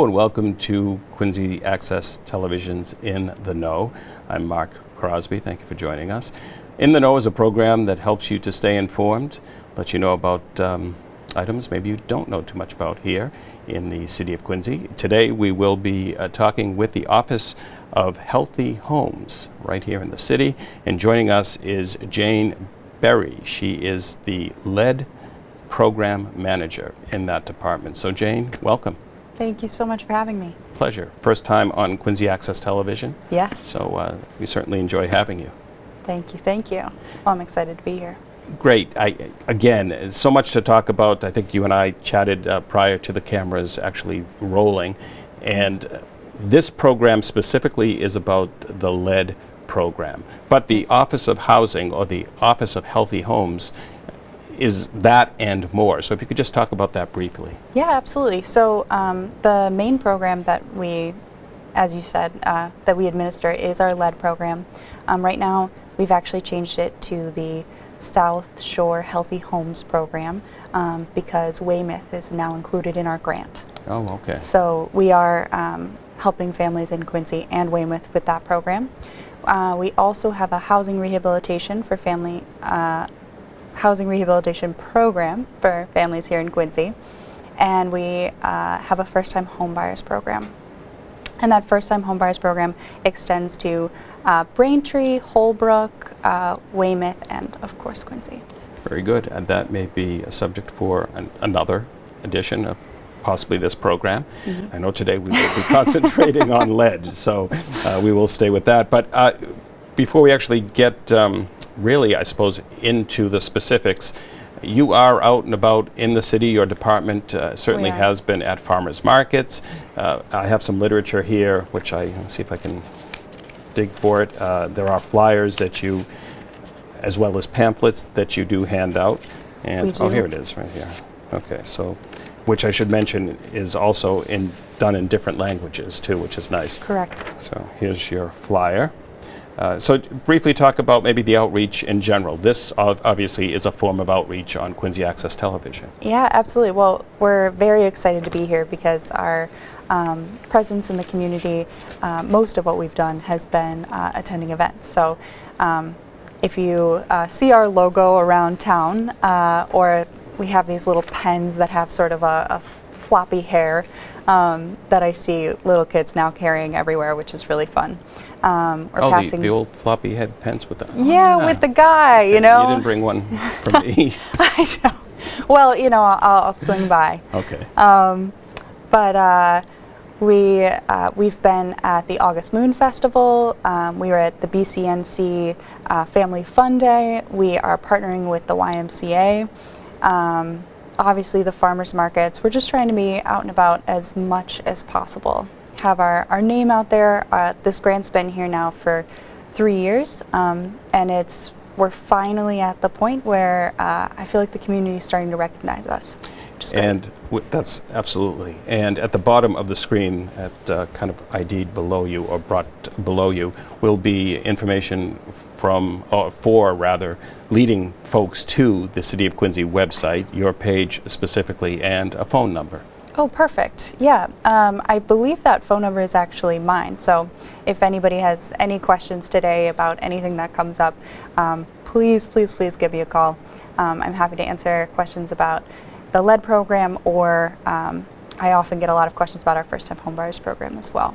Hello and welcome to Quincy Access Television's In the Know. I'm Mark Crosby. Thank you for joining us. In the Know is a program that helps you to stay informed, let you know about items maybe you don't know too much about here in the city of Quincy. Today we will be talking with the Office of Healthy Homes right here in the city, and joining us is Jane Berry. She is the lead program manager in that department. So Jane, welcome. Thank you so much for having me. Pleasure. First time on Quincy Access Television. Yes. So we certainly enjoy having you. Thank you, thank you. Well, I'm excited to be here. Great. Again, so much to talk about. I think you and I chatted prior to the cameras actually rolling, and this program specifically is about the lead program. But the Office of Housing, or the Office of Healthy Homes, is that and more. So if you could just talk about that briefly. Yeah, absolutely. So the main program that we, as you said, that we administer is our lead program. Right now, we've actually changed it to the South Shore Healthy Homes program because Weymouth is now included in our grant. Oh, okay. So we are helping families in Quincy and Weymouth with that program. We also have a housing rehabilitation program for families here in Quincy, and we have a first-time homebuyers program. And that first-time homebuyers program extends to Braintree, Holbrook, Weymouth, and of course Quincy. Very good. And that may be a subject for another edition of possibly this program. Mm-hmm. I know today we will be concentrating on lead, so we will stay with that. But before we actually get really, I suppose, into the specifics, you are out and about in the city. Your department certainly has been at farmers markets. I have some literature here, which let's see if I can dig for it. There are flyers that you, as well as pamphlets that you do hand out. And oh, here it is, right here. Okay, so, which I should mention is also done in different languages too, which is nice. Correct. So here's your flyer. So briefly talk about maybe the outreach in general. This obviously is a form of outreach on Quincy Access Television. Yeah, absolutely. Well, we're very excited to be here because our presence in the community, most of what we've done has been attending events. So if you see our logo around town, or we have these little pens that have sort of a floppy hair that I see little kids now carrying everywhere, which is really fun. Passing the old floppy head pens with the... Yeah, with the guy, okay. You know. You didn't bring one from me. I know. Well, you know, I'll swing by. Okay. But we've been at the August Moon Festival. We were at the BCNC Family Fun Day. We are partnering with the YMCA. Obviously the farmers markets. We're just trying to be out and about as much as possible. Have our name out there. This grant's been here now for 3 years, and we're finally at the point where I feel like the community is starting to recognize us. And that's absolutely. And at the bottom of the screen, at kind of ID'd below you or brought below you, will be information for leading folks to the City of Quincy website, your page specifically, and a phone number. Oh, perfect. Yeah, I believe that phone number is actually mine. So if anybody has any questions today about anything that comes up, please give me a call. I'm happy to answer questions about the lead program, or I often get a lot of questions about our first-time homebuyers program as well.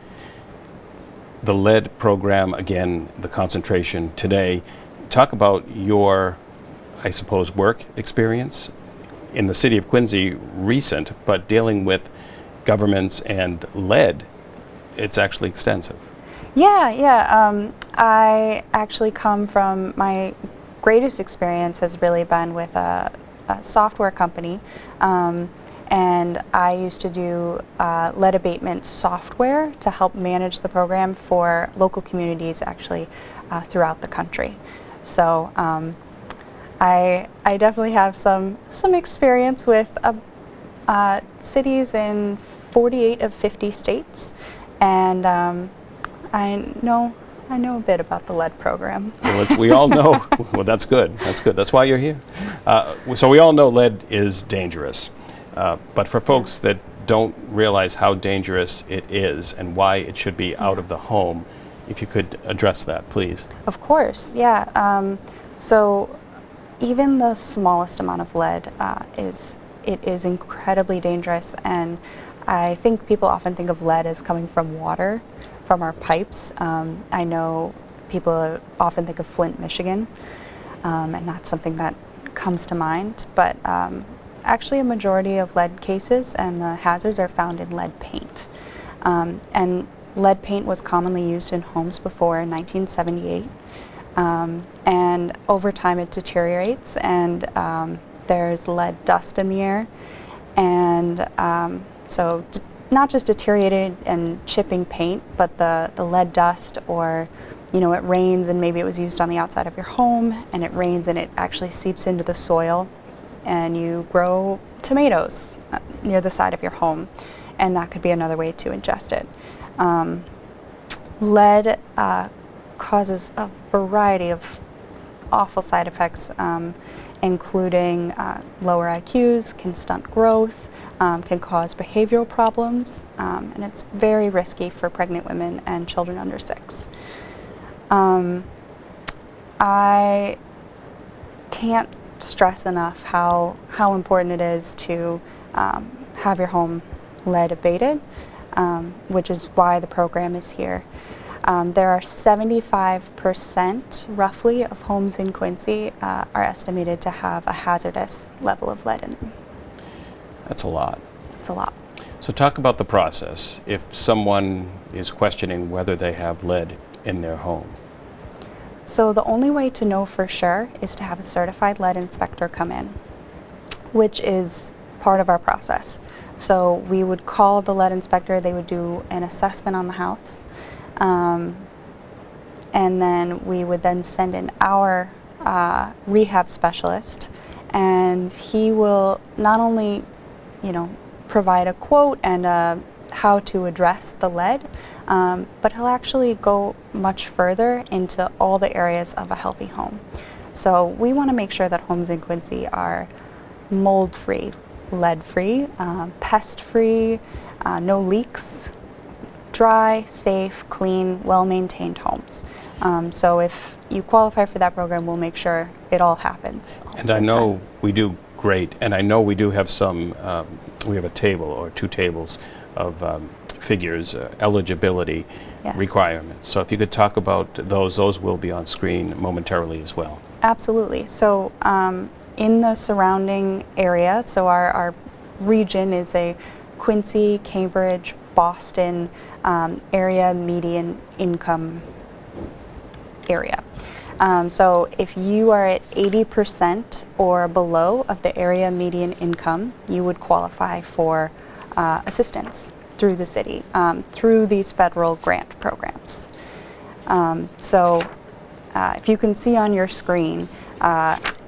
The lead program, again, the concentration today. Talk about your, I suppose, work experience in the city of Quincy, recent, but dealing with governments and lead, it's actually extensive. Yeah. I actually come from, my greatest experience has really been with a software company, and I used to do lead abatement software to help manage the program for local communities actually throughout the country. So I definitely have some experience with cities in 48 of 50 states, and I know a bit about the lead program. Well, we all know. Well, that's good. That's good. That's why you're here. So we all know lead is dangerous. But for folks that don't realize how dangerous it is and why it should be out of the home. If you could address that, please. Of course, yeah. So even the smallest amount of lead is incredibly dangerous, and I think people often think of lead as coming from water, from our pipes. I know people often think of Flint, Michigan, and that's something that comes to mind, but actually a majority of lead cases and the hazards are found in lead paint. And lead paint was commonly used in homes before 1978, and over time it deteriorates, and there's lead dust in the air, and so not just deteriorated and chipping paint, but the lead dust, or it rains and maybe it was used on the outside of your home, and it rains and it actually seeps into the soil, and you grow tomatoes near the side of your home, and that could be another way to ingest it. Lead causes a variety of awful side effects, including lower IQs, can stunt growth, can cause behavioral problems, and it's very risky for pregnant women and children under 6. I can't stress enough how important it is to have your home lead abated, which is why the program is here. There are 75% roughly of homes in Quincy are estimated to have a hazardous level of lead in them. That's a lot. It's a lot. So talk about the process if someone is questioning whether they have lead in their home. So the only way to know for sure is to have a certified lead inspector come in, which is part of our process. So we would call the lead inspector, they would do an assessment on the house, and then we would then send in our rehab specialist, and he will not only, provide a quote and how to address the lead, but he'll actually go much further into all the areas of a healthy home. So we want to make sure that homes in Quincy are mold-free, lead-free, pest-free, no leaks, dry, safe, clean, well-maintained homes. So if you qualify for that program, we'll make sure it all happens. And I know we do great, and I know we do have some, we have a table or 2 tables of figures, eligibility requirements. So if you could talk about those will be on screen momentarily as well. Absolutely. So in the surrounding area, so our region is a Quincy, Cambridge, Boston area median income area. So if you are at 80% or below of the area median income, you would qualify for assistance through the city, through these federal grant programs. So if you can see on your screen,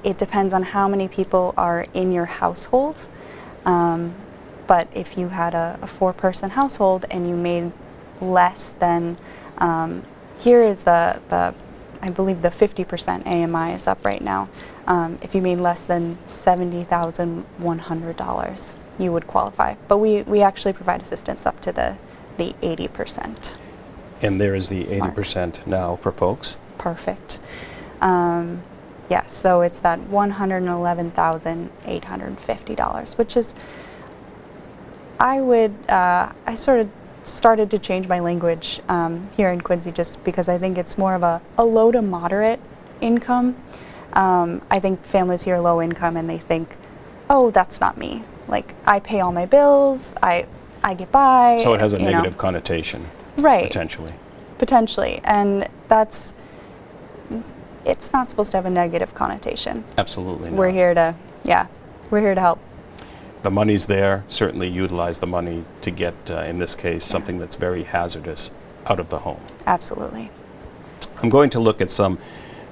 it depends on how many people are in your household. But if you had a 4-person household and you made less than, here is I believe the 50% AMI is up right now. If you made less than $70,100, you would qualify. But we actually provide assistance up to the 80%. And there is the 80% now for folks? Perfect. Yes, so it's that $111,850, which is, I sort of started to change my language here in Quincy just because I think it's more of a low to moderate income. I think families here are low income and they think, oh, that's not me. Like, I pay all my bills, I get by. So it has a negative connotation, right? Potentially, and it's not supposed to have a negative connotation. Absolutely not. We're here to help. The money's there. Certainly utilize the money to get, in this case, something that's very hazardous out of the home. Absolutely. I'm going to look at some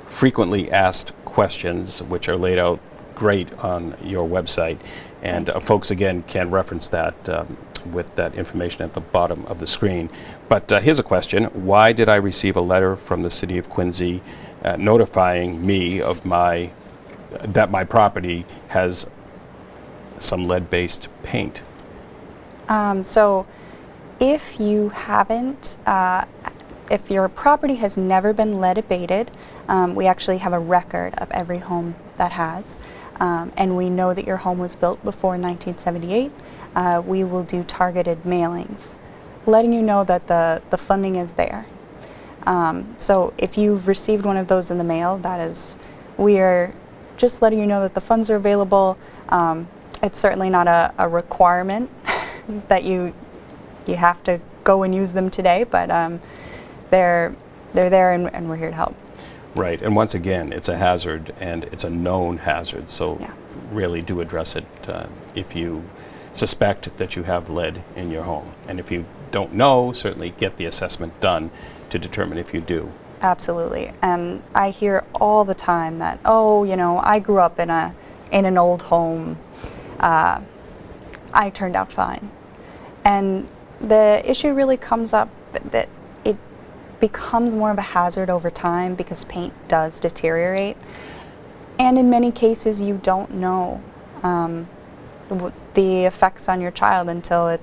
frequently asked questions, which are laid out great on your website. And folks, again, can reference that with that information at the bottom of the screen. But here's a question. Why did I receive a letter from the City of Quincy notifying me of that my property has some lead-based paint? So if you haven't, if your property has never been lead abated, we actually have a record of every home that has, and we know that your home was built before 1978, we will do targeted mailings, letting you know that the funding is there. So if you've received one of those in the mail, we are just letting you know that the funds are available. It's certainly not a requirement that you have to go and use them today, but they're there, and we're here to help. Right, and once again, it's a hazard, and it's a known hazard, so Yeah. really do address it if you suspect that you have lead in your home. And if you don't know, certainly get the assessment done to determine if you do. Absolutely. And I hear all the time that, oh, I grew up in an old home. I turned out fine. And the issue really comes up that it becomes more of a hazard over time because paint does deteriorate. And in many cases, you don't know the effects on your child until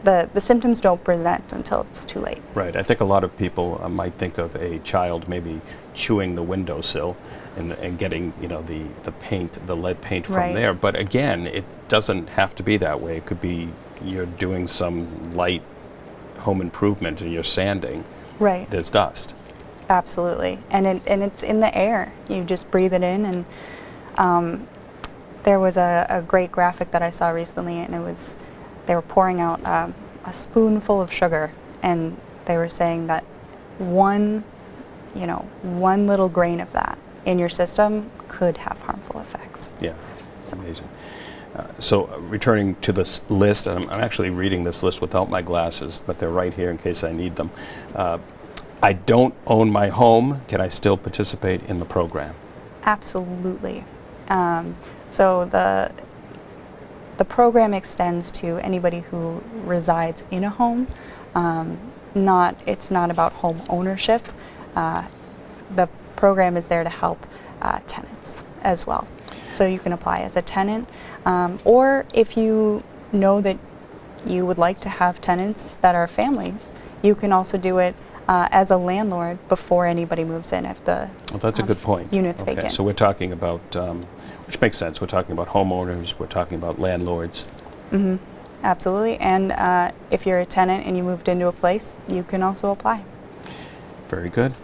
the symptoms don't present until it's too late. Right, I think a lot of people might think of a child maybe chewing the windowsill and getting, the paint, the lead paint from Right. there. But again, it doesn't have to be that way. It could be you're doing some light home improvement and you're sanding. Right. There's dust. Absolutely. And it's in the air. You just breathe it in. And there was a great graphic that I saw recently, and they were pouring out a spoonful of sugar, and they were saying that one little grain of that in your system could have harmful effects. Yeah, it's amazing. So returning to this list, and I'm actually reading this list without my glasses, but they're right here in case I need them. I don't own my home. Can I still participate in the program? Absolutely. So the program extends to anybody who resides in a home. It's not about home ownership. The program is there to help tenants as well. So you can apply as a tenant, or if you know that you would like to have tenants that are families, you can also do it as a landlord before anybody moves in if the Well, that's a good point. unit's Okay, vacant. so we're talking about, which makes sense, we're talking about homeowners, we're talking about landlords. Mm-hmm. Absolutely. And if you're a tenant and you moved into a place, you can also apply. Very good.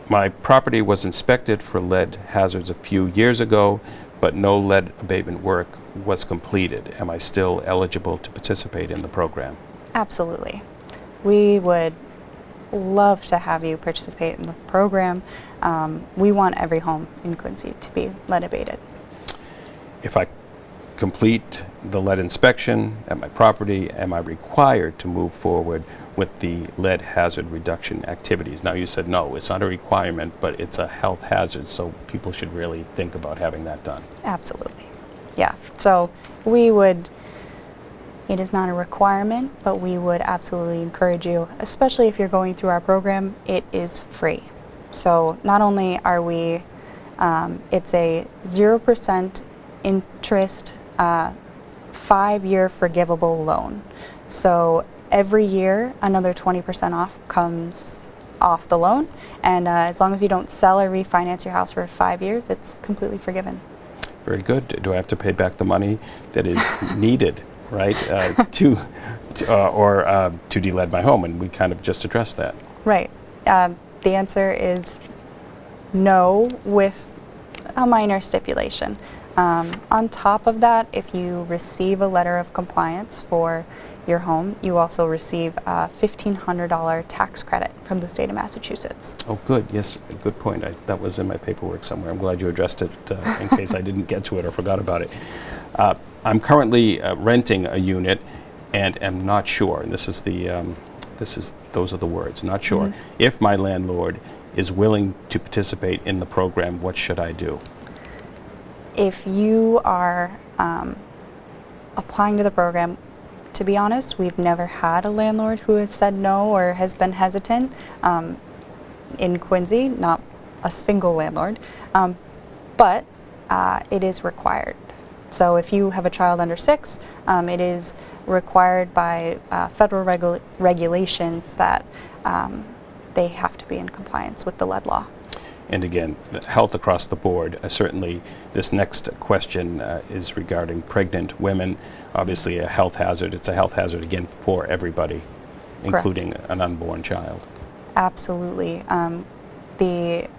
My property was inspected for lead hazards a few years ago, but no lead abatement work was completed. Am I still eligible to participate in the program? Absolutely. We would love to have you participate in the program. We want every home in Quincy to be lead abated. If I complete the lead inspection at my property, am I required to move forward with the lead hazard reduction activities? Now, you said no, it's not a requirement, but it's a health hazard, so people should really think about having that done. Absolutely. Yeah. So it is not a requirement, but we would absolutely encourage you, especially if you're going through our program, it is free. So not only are we, it's a 0% interest 5-year forgivable loan. So every year, another 20% off comes off the loan. And as long as you don't sell or refinance your house for 5 years, it's completely forgiven. Very good. Do I have to pay back the money that is needed, right, to de-lead my home? And we kind of just addressed that. Right. The answer is no, with a minor stipulation. On top of that, if you receive a letter of compliance for your home, you also receive a $1,500 tax credit from the state of Massachusetts. Oh, good. Yes, good point. That was in my paperwork somewhere. I'm glad you addressed it in case I didn't get to it or forgot about it. I'm currently renting a unit and am not sure, and those are the words, not sure, if my landlord is willing to participate in the program, what should I do? If you are applying to the program, to be honest, we've never had a landlord who has said no or has been hesitant. In Quincy, not a single landlord, but it is required. So if you have a child under 6, it is required by federal regulations that they have to be in compliance with the lead law. And again, the health across the board. Certainly, this next question is regarding pregnant women. Obviously, a health hazard. It's a health hazard, again, for everybody, including an unborn child. Absolutely. The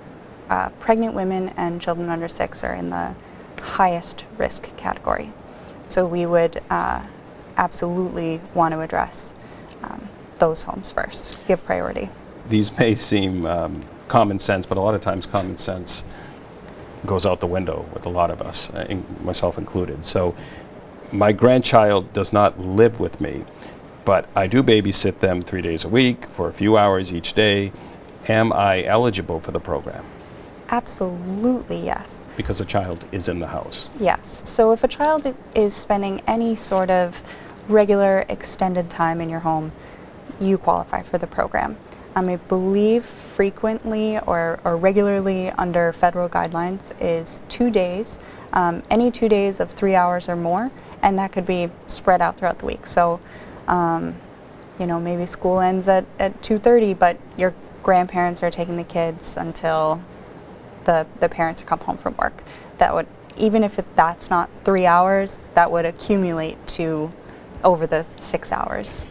pregnant women and children under 6 are in the highest risk category. So we would absolutely want to address those homes first, give priority. These may seem common sense, but a lot of times common sense goes out the window with a lot of us, myself included. So my grandchild does not live with me, but I do babysit them 3 days a week for a few hours each day. Am I eligible for the program? Absolutely, yes. Because the child is in the house. Yes. So if a child is spending any sort of regular extended time in your home, you qualify for the program. I believe frequently or regularly under federal guidelines is 2 days, any 2 days of 3 hours or more, and that could be spread out throughout the week. So, maybe school ends at 2:30, but your grandparents are taking the kids until the parents come home from work. That would, even if that's not 3 hours, that would accumulate to over the 6 hours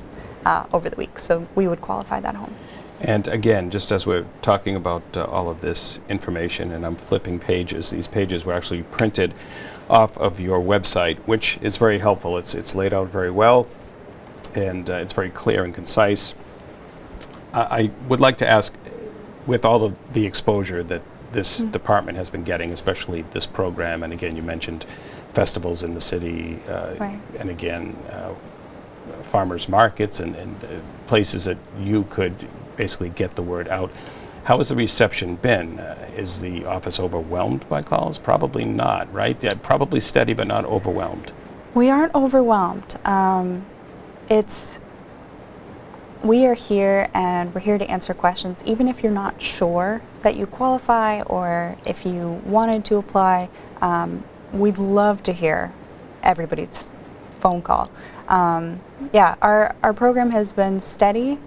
over the week. So we would qualify that home. And again, just as we're talking about all of this information, and I'm flipping pages, these pages were actually printed off of your website, which is very helpful. It's laid out very well, and it's very clear and concise. I would like to ask, with all of the exposure that this department has been getting, especially this program, and again, you mentioned festivals in the city, Right. and again, farmers markets and places that you could basically get the word out. How has the reception been? Is the office overwhelmed by calls? Probably not, right? Yeah, probably steady, but not overwhelmed. We aren't overwhelmed. We are here and we're here to answer questions. Even if you're not sure that you qualify or if you wanted to apply, we'd love to hear everybody's phone call. Our program has been steady,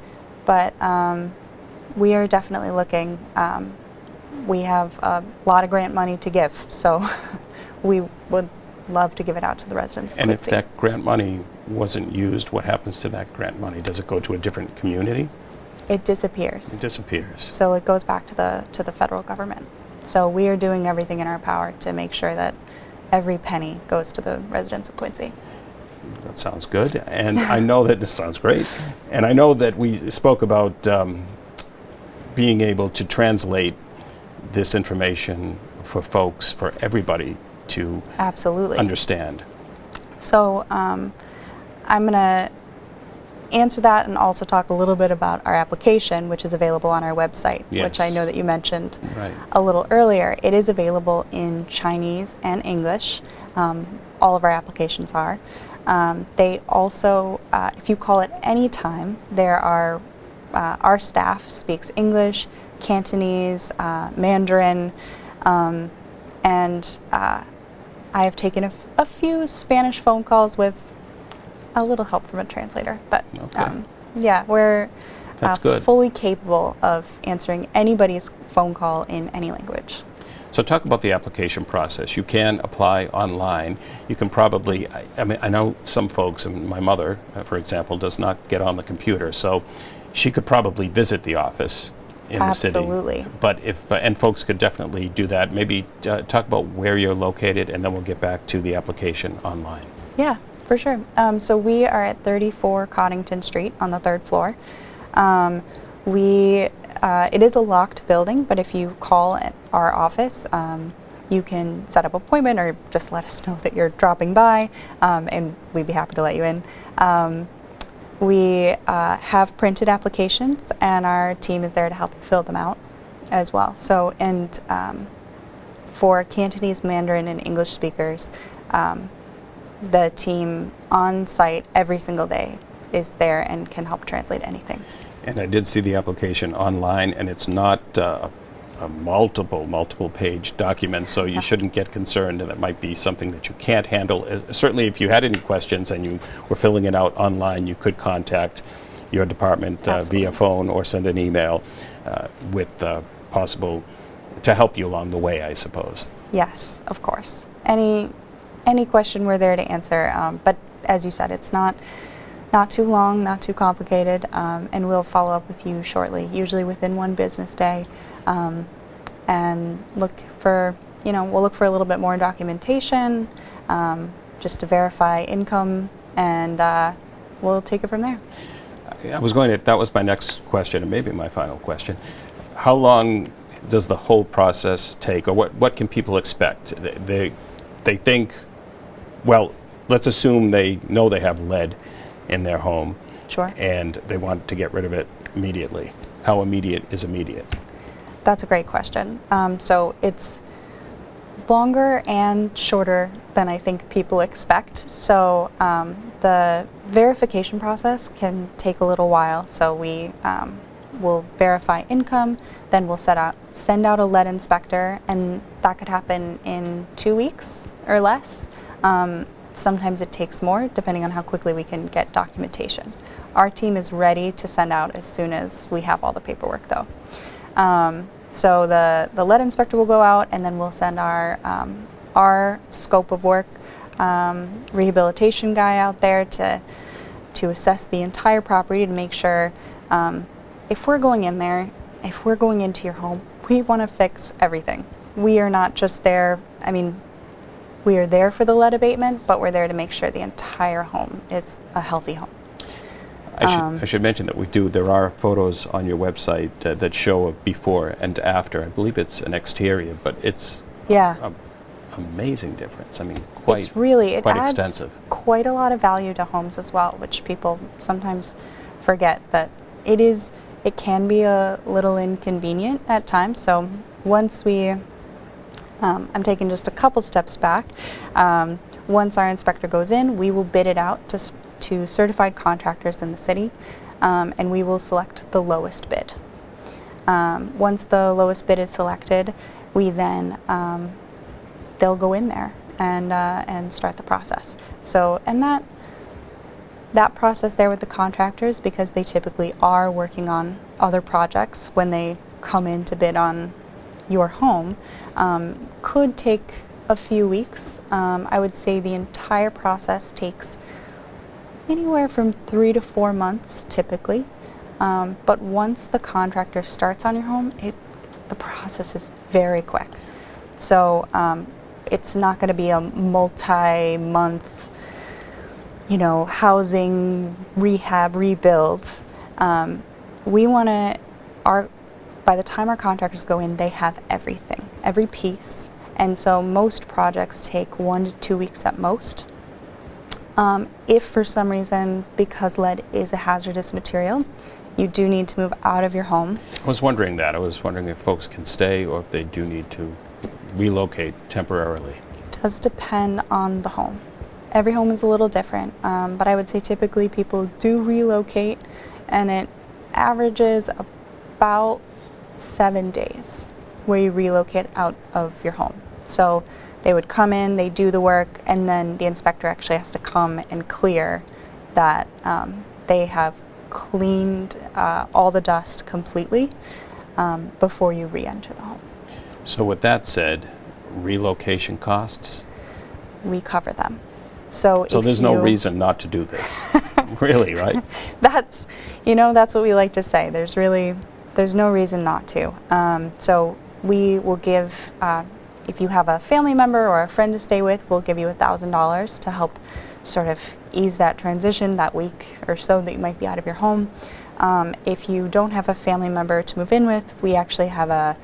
but we are definitely looking. We have a lot of grant money to give, so we would love to give it out to the residents of And if Quincy. that grant money wasn't used, what happens to that grant money? Does it go to a different community? It disappears. It disappears. So it goes back to the federal government. So we are doing everything in our power to make sure that every penny goes to the residents of Quincy. That sounds good. And I know that this sounds great. And I know that we spoke about being able to translate this information for folks, for everybody to Absolutely. understand. So I'm going to answer that and also talk a little bit about our application, which is available on our website, which I Yes. know that you mentioned Right. a little earlier. It is available in Chinese and English. All of our applications are. They also, if you call at any time, there are, our staff speaks English, Cantonese, Mandarin, and I have taken a few Spanish phone calls with a little help from a translator. But Okay. we're That's good. fully capable of answering anybody's phone call in any language. So talk about the application process. You can apply online. You can probably, I know some folks, and my mother, for example, does not get on the computer, so she could probably visit the office in the city. Absolutely. But and folks could definitely do that. Maybe talk about where you're located, and then we'll get back to the application online. Yeah, for sure. So we are at 34 Coddington Street on the 3rd floor. It is a locked building, but if you call at our office, you can set up an appointment or just let us know that you're dropping by, and we'd be happy to let you in. We have printed applications, and our team is there to help you fill them out as well. So, and for Cantonese, Mandarin, and English speakers, the team on site every single day is there and can help translate anything. And I did see the application online, and it's not a multiple page document, so you shouldn't get concerned, and it might be something that you can't handle. Certainly, if you had any questions and you were filling it out online, you could contact your department via phone or send an email with possible to help you along the way, I suppose. Yes, of course. Any question we're there to answer. But as you said, it's not too long, not too complicated, and we'll follow up with you shortly, usually within 1 business day, and look for, we'll look for a little bit more documentation, just to verify income, and we'll take it from there. That was my next question, and maybe my final question. How long does the whole process take, or what can people expect? They think, well, let's assume they know they have lead in their home. Sure. And they want to get rid of it immediately. How immediate is immediate? That's a great question. So it's longer and shorter than I think people expect. So the verification process can take a little while. So we will verify income, then we'll send out a lead inspector, and that could happen in 2 weeks or less. Sometimes it takes more, depending on how quickly we can get documentation. Our team is ready to send out as soon as we have all the paperwork, though. So the lead inspector will go out, and then we'll send our scope of work rehabilitation guy out there to assess the entire property to make sure if we're going in there, if we're going into your home, we want to fix everything. We are not just there, we are there for the lead abatement, but we're there to make sure the entire home is a healthy home. I should mention that there are photos on your website that show a before and after. I believe it's an exterior, but it's an amazing difference. Quite extensive. Quite a lot of value to homes as well, which people sometimes forget that it can be a little inconvenient at times. So once I'm taking just a couple steps back. Once our inspector goes in, we will bid it out to certified contractors in the city, and we will select the lowest bid. Once the lowest bid is selected, we then they'll go in there and start the process. So, and that process there with the contractors, because they typically are working on other projects when they come in to bid on your home, could take a few weeks. I would say the entire process takes anywhere from 3 to 4 months typically. But once the contractor starts on your home, the process is very quick. So it's not going to be a multi-month, housing, rehab, rebuild. By the time our contractors go in, they have everything, every piece. And so most projects take 1 to 2 weeks at most. If for some reason, because lead is a hazardous material, you do need to move out of your home. I was wondering that. I was wondering if folks can stay or if they do need to relocate temporarily. It does depend on the home. Every home is a little different, but I would say typically people do relocate, and it averages about 7 days where you relocate out of your home. So they would come in, they do the work, and then the inspector actually has to come and clear that they have cleaned all the dust completely before you re-enter the home. So with that said, relocation costs? We cover them. So there's no reason not to do this, really, right? That's what we like to say. There's no reason not to. So we will give, if you have a family member or a friend to stay with, we'll give you $1,000 to help sort of ease that transition that week or so that you might be out of your home. If you don't have a family member to move in with, we actually have a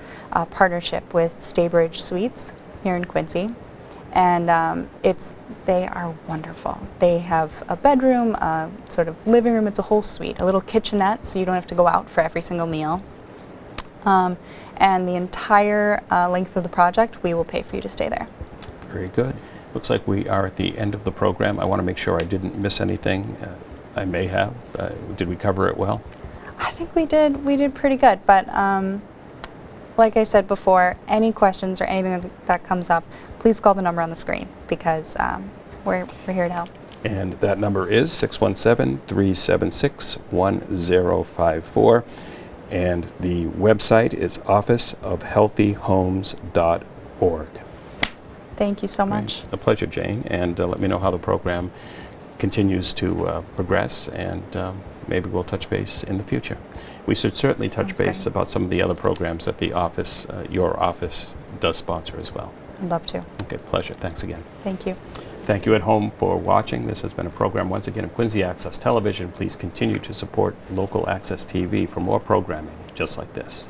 partnership with Staybridge Suites here in Quincy. And they are wonderful. They have a bedroom, a sort of living room, it's a whole suite, a little kitchenette so you don't have to go out for every single meal. And the entire length of the project, we will pay for you to stay there. Very good. Looks like we are at the end of the program. I want to make sure I didn't miss anything. I may have. Did we cover it well? I think we did pretty good, but like I said before, any questions or anything that comes up, please call the number on the screen because we're here to help. And that number is 617-376-1054. And the website is officeofhealthyhomes.org. Thank you so much. A pleasure, Jane. And let me know how the program continues to progress, and maybe we'll touch base in the future. We should certainly touch Sounds base great. about some of the other programs that the office, your office, does sponsor as well. I'd love to. Okay, pleasure. Thanks again. Thank you. Thank you at home for watching. This has been a program once again of Quincy Access Television. Please continue to support local Access TV for more programming just like this.